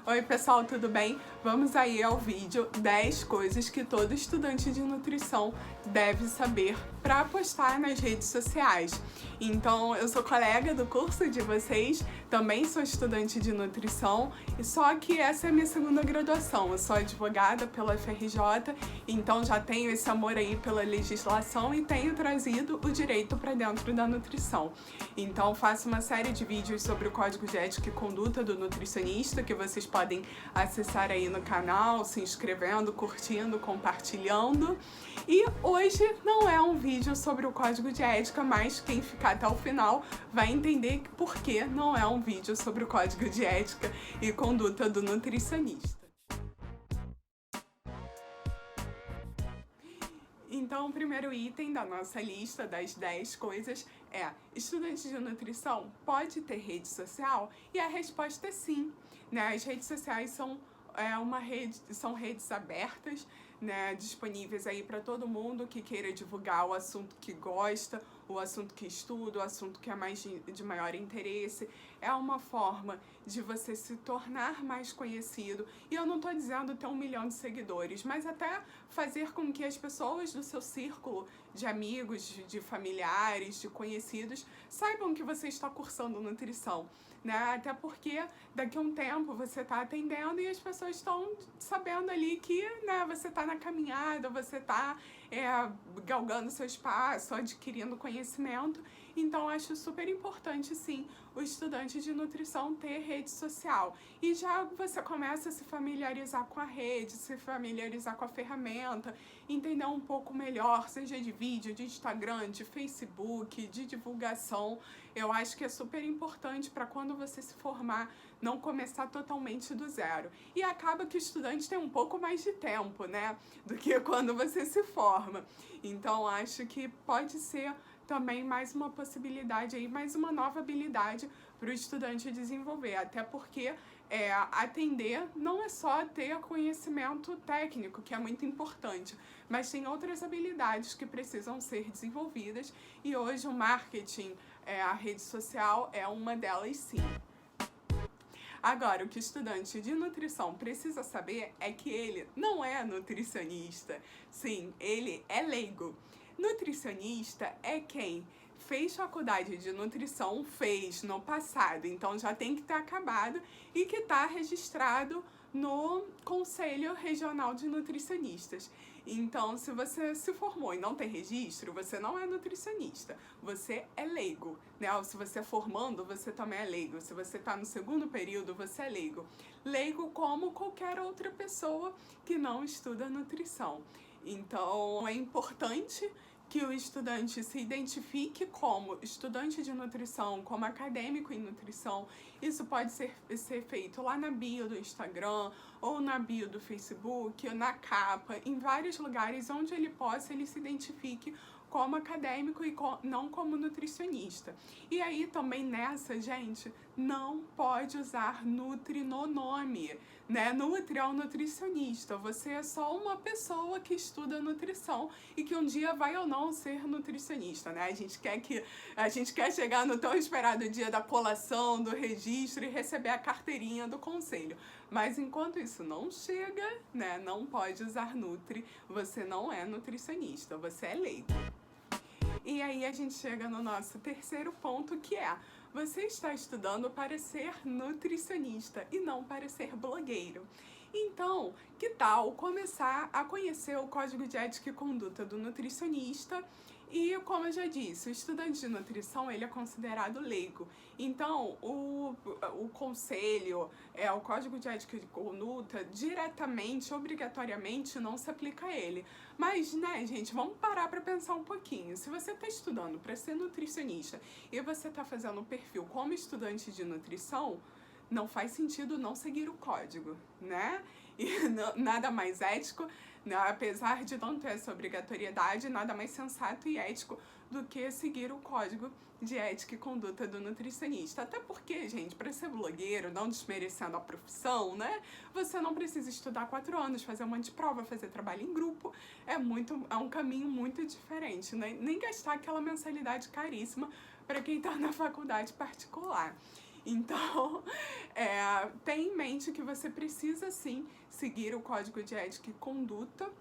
Oi pessoal, tudo bem? Vamos aí ao vídeo 10 coisas que todo estudante de nutrição deve saber para postar nas redes sociais. Então, eu sou colega do curso de vocês, também sou estudante de nutrição, e só que essa é a minha segunda graduação. Eu sou advogada pela FRJ, então já tenho esse amor aí pela legislação e tenho trazido o direito para dentro da nutrição. Então, faço uma série de vídeos sobre o Código de Ética e Conduta do Nutricionista, que vocês podem acessar aí no canal, se inscrevendo, curtindo, compartilhando. E hoje não é um vídeo sobre o Código de Ética, mas quem ficar até o final vai entender por que não é um vídeo sobre o Código de Ética e Conduta do Nutricionista. Então, o primeiro item da nossa lista das 10 coisas é: estudante de nutrição pode ter rede social? E a resposta é sim, né? As redes sociais são são redes abertas, né, disponíveis aí para todo mundo que queira divulgar o assunto que gosta, o assunto que estuda, o assunto que é mais de maior interesse. É uma forma de você se tornar mais conhecido. E eu não estou dizendo ter 1 milhão de seguidores, mas até fazer com que as pessoas do seu círculo de amigos, de familiares, de conhecidos, saibam que você está cursando nutrição, né? Até porque daqui a um tempo você está atendendo e as pessoas estão sabendo ali que, né, você está na caminhada, você está galgando seu espaço, adquirindo conhecimento. Então, acho super importante, sim, o estudante de nutrição ter rede social. E já você começa a se familiarizar com a rede, se familiarizar com a ferramenta, entender um pouco melhor, seja de vídeo, de Instagram, de Facebook, de divulgação. Eu acho que é super importante para quando você se formar, não começar totalmente do zero. E acaba que o estudante tem um pouco mais de tempo, né, do que quando você se forma. Então, acho que pode ser também mais uma possibilidade aí, mais uma nova habilidade para o estudante desenvolver, até porque atender não é só ter conhecimento técnico, que é muito importante, mas tem outras habilidades que precisam ser desenvolvidas e hoje o marketing, a rede social é uma delas sim. Agora, o que o estudante de nutrição precisa saber é que ele não é nutricionista. Sim, ele é leigo. Nutricionista é quem fez faculdade de nutrição, fez no passado, então já tem que ter acabado e que está registrado no Conselho Regional de Nutricionistas. Então, se você se formou e não tem registro, você não é nutricionista, você é leigo, né? Ou se você é formando, você também é leigo. Se você está no segundo período, você é leigo. Leigo como qualquer outra pessoa que não estuda nutrição. Então, é importante que o estudante se identifique como estudante de nutrição, como acadêmico em nutrição. Isso pode ser feito lá na bio do Instagram, ou na bio do Facebook, ou na capa, em vários lugares onde ele se identifique como acadêmico e não como nutricionista. E aí também nessa, gente, não pode usar Nutri no nome, né? Nutri é um nutricionista, você é só uma pessoa que estuda nutrição e que um dia vai ou não ser nutricionista, né? A gente quer chegar no tão esperado dia da colação, do registro e receber a carteirinha do conselho. Mas enquanto isso não chega, né, não pode usar Nutri, você não é nutricionista, você é leigo. E aí a gente chega no nosso terceiro ponto, que é: você está estudando para ser nutricionista e não para ser blogueiro. Então, que tal começar a conhecer o Código de Ética e Conduta do Nutricionista? E, como eu já disse, o estudante de nutrição, ele é considerado leigo. Então, o conselho, o Código de Ética e Conduta, diretamente, obrigatoriamente, não se aplica a ele. Mas, né, gente, vamos parar para pensar um pouquinho. Se você está estudando para ser nutricionista e você está fazendo um perfil como estudante de nutrição, não faz sentido não seguir o código, né? E nada mais ético, né? Apesar de não ter essa obrigatoriedade, nada mais sensato e ético do que seguir o Código de Ética e Conduta do Nutricionista. Até porque, gente, para ser blogueiro, não desmerecendo a profissão, né? Você não precisa estudar 4 anos, fazer um monte de prova, fazer trabalho em grupo. É um caminho muito diferente, né? Nem gastar aquela mensalidade caríssima para quem está na faculdade particular. Então, tenha em mente que você precisa sim seguir o código de ética e conduta,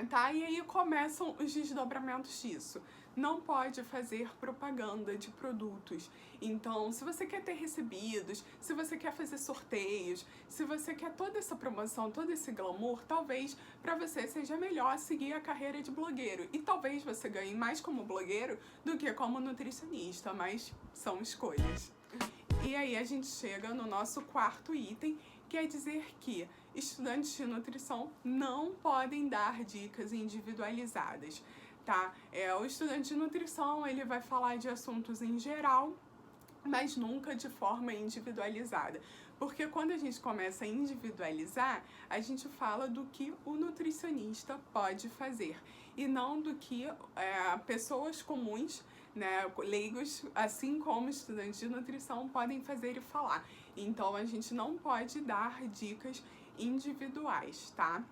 tá? E aí começam os desdobramentos disso. Não pode fazer propaganda de produtos. Então, se você quer ter recebidos, se você quer fazer sorteios, se você quer toda essa promoção, todo esse glamour, talvez para você seja melhor seguir a carreira de blogueiro. E talvez você ganhe mais como blogueiro do que como nutricionista, mas são escolhas. E aí a gente chega no nosso quarto item, que é dizer que estudantes de nutrição não podem dar dicas individualizadas, tá? O estudante de nutrição, ele vai falar de assuntos em geral, mas nunca de forma individualizada. Porque quando a gente começa a individualizar, a gente fala do que o nutricionista pode fazer e não do que pessoas comuns, né, leigos, assim como estudantes de nutrição, podem fazer e falar. Então a gente não pode dar dicas individuais, tá?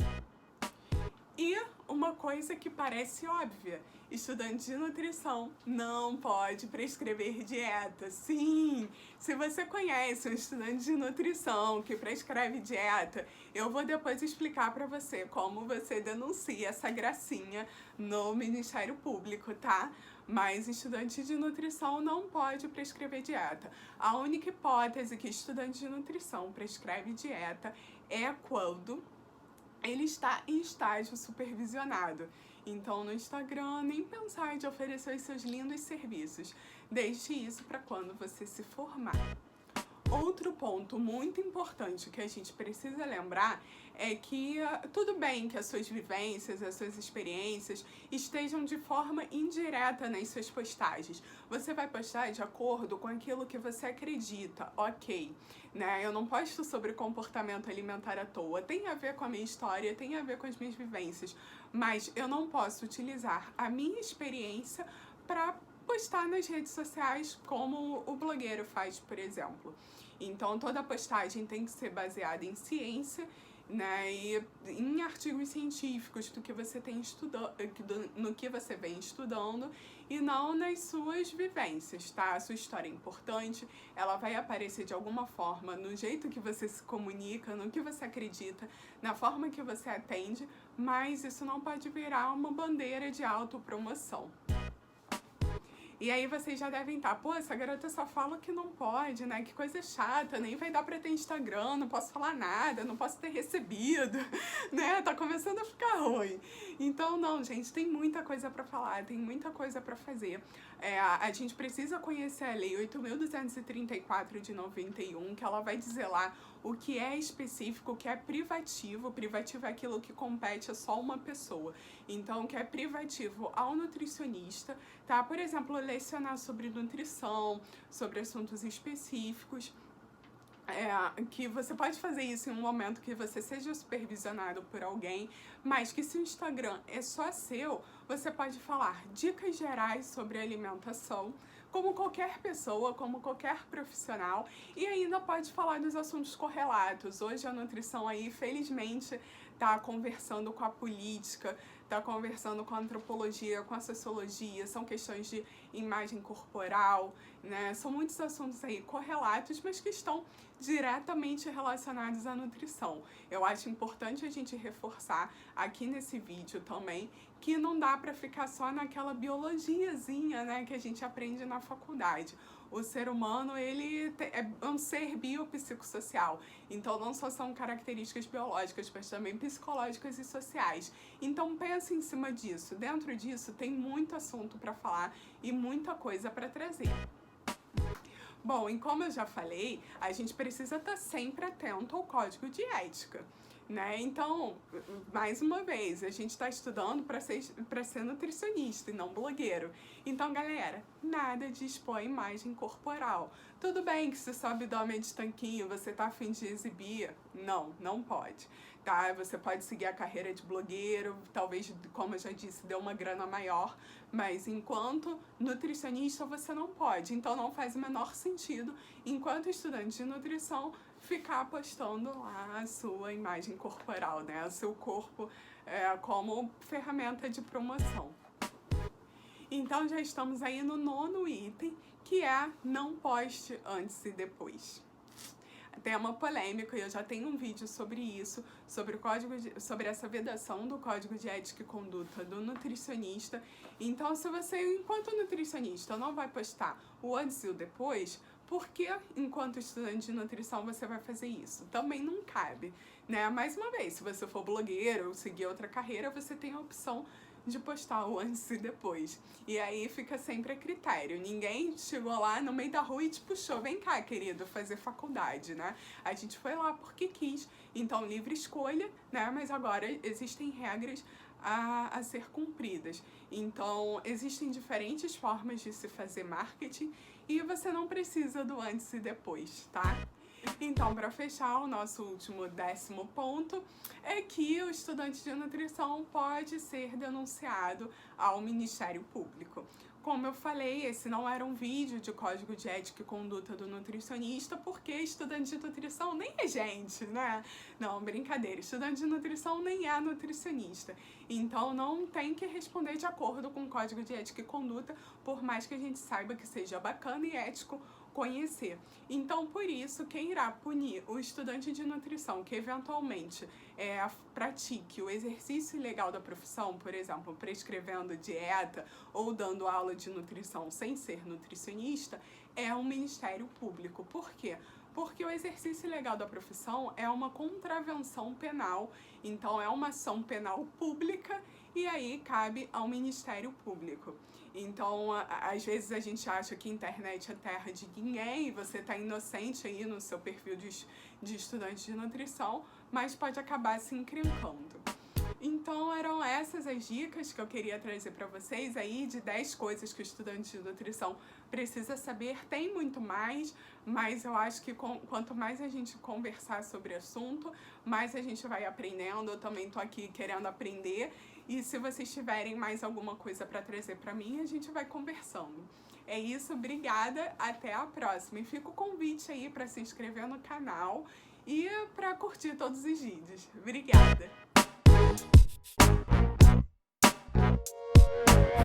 E uma coisa que parece óbvia, estudante de nutrição não pode prescrever dieta. Sim, se você conhece um estudante de nutrição que prescreve dieta, eu vou depois explicar para você como você denuncia essa gracinha no Ministério Público, tá? Mas estudante de nutrição não pode prescrever dieta. A única hipótese que estudante de nutrição prescreve dieta é quando ele está em estágio supervisionado. Então, no Instagram, nem pensar de oferecer os seus lindos serviços. Deixe isso para quando você se formar. Outro ponto muito importante que a gente precisa lembrar é que tudo bem que as suas vivências, as suas experiências estejam de forma indireta nas suas postagens. Você vai postar de acordo com aquilo que você acredita, ok, né? Eu não posto sobre comportamento alimentar à toa, tem a ver com a minha história, tem a ver com as minhas vivências, mas eu não posso utilizar a minha experiência para postar nas redes sociais como o blogueiro faz, por exemplo. Então, toda postagem tem que ser baseada em ciência, né, e em artigos científicos do que você tem no que você vem estudando e não nas suas vivências, tá? A sua história é importante, ela vai aparecer de alguma forma no jeito que você se comunica, no que você acredita, na forma que você atende, mas isso não pode virar uma bandeira de autopromoção. E aí vocês já devem estar, pô, essa garota só fala que não pode, né? Que coisa chata, nem vai dar pra ter Instagram, não posso falar nada, não posso ter recebido, né? Tá começando a ficar ruim. Então, não, gente, tem muita coisa pra falar, tem muita coisa pra fazer. A gente precisa conhecer a Lei 8.234 de 91, que ela vai dizer lá o que é específico, o que é privativo. Privativo é aquilo que compete a só uma pessoa. Então, o que é privativo ao nutricionista, tá? Por exemplo, lecionar sobre nutrição, sobre assuntos específicos. Que você pode fazer isso em um momento que você seja supervisionado por alguém, mas que se o Instagram é só seu, você pode falar dicas gerais sobre alimentação, como qualquer pessoa, como qualquer profissional, e ainda pode falar dos assuntos correlatos. Hoje a nutrição aí, felizmente, tá conversando com a política, tá conversando com a antropologia, com a sociologia, são questões de imagem corporal, né? São muitos assuntos aí correlatos, mas que estão diretamente relacionados à nutrição. Eu acho importante a gente reforçar aqui nesse vídeo também que não dá para ficar só naquela biologiazinha, né, que a gente aprende na faculdade. O ser humano, ele é um ser biopsicossocial, então não só são características biológicas, mas também psicológicas e sociais. Então pense em cima disso. Dentro disso tem muito assunto para falar e muita coisa para trazer. Bom, e como eu já falei, a gente precisa estar sempre atento ao código de ética, né? Então, mais uma vez, a gente está estudando para ser nutricionista e não blogueiro. Então, galera, nada de expor a imagem corporal. Tudo bem que se seu abdômen é de tanquinho, você tá a fim de exibir? Não, não pode, tá? Você pode seguir a carreira de blogueiro, talvez, como eu já disse, dê uma grana maior, mas enquanto nutricionista você não pode. Então, não faz o menor sentido, enquanto estudante de nutrição, ficar postando lá a sua imagem corporal, né? O seu corpo como ferramenta de promoção. Então, já estamos aí no 9º item, que é não poste antes e depois. Tema polêmico, e eu já tenho um vídeo sobre isso, sobre essa vedação do Código de Ética e Conduta do nutricionista. Então, se você, enquanto nutricionista, não vai postar o antes e o depois, por que, enquanto estudante de nutrição, você vai fazer isso? Também não cabe, né? Mais uma vez, se você for blogueiro ou seguir outra carreira, você tem a opção de postar o antes e depois. E aí fica sempre a critério. Ninguém chegou lá no meio da rua e te puxou, vem cá, querido, fazer faculdade, né? A gente foi lá porque quis. Então, livre escolha, né? Mas agora existem regras a ser cumpridas. Então, existem diferentes formas de se fazer marketing e você não precisa do antes e depois, tá? Então, para fechar, o nosso último 10º ponto é que o estudante de nutrição pode ser denunciado ao Ministério Público. Como eu falei, esse não era um vídeo de Código de Ética e Conduta do nutricionista, porque estudante de nutrição nem é gente, né? Não, brincadeira, estudante de nutrição nem é nutricionista. Então, não tem que responder de acordo com o Código de Ética e Conduta, por mais que a gente saiba que seja bacana e ético conhecer. Então, por isso, quem irá punir o estudante de nutrição que eventualmente pratique o exercício ilegal da profissão, por exemplo, prescrevendo dieta ou dando aula de nutrição sem ser nutricionista, é o Ministério Público. Por quê? Porque o exercício ilegal da profissão é uma contravenção penal, então é uma ação penal pública e aí cabe ao Ministério Público. Então, às vezes a gente acha que a internet é terra de ninguém e você está inocente aí no seu perfil de estudante de nutrição, mas pode acabar se encrencando. Então, eram essas as dicas que eu queria trazer para vocês aí, de 10 coisas que o estudante de nutrição precisa saber. Tem muito mais, mas eu acho que quanto mais a gente conversar sobre o assunto, mais a gente vai aprendendo. Eu também tô aqui querendo aprender. E se vocês tiverem mais alguma coisa para trazer para mim, a gente vai conversando. É isso, obrigada, até a próxima. E fica o convite aí para se inscrever no canal e para curtir todos os vídeos. Obrigada!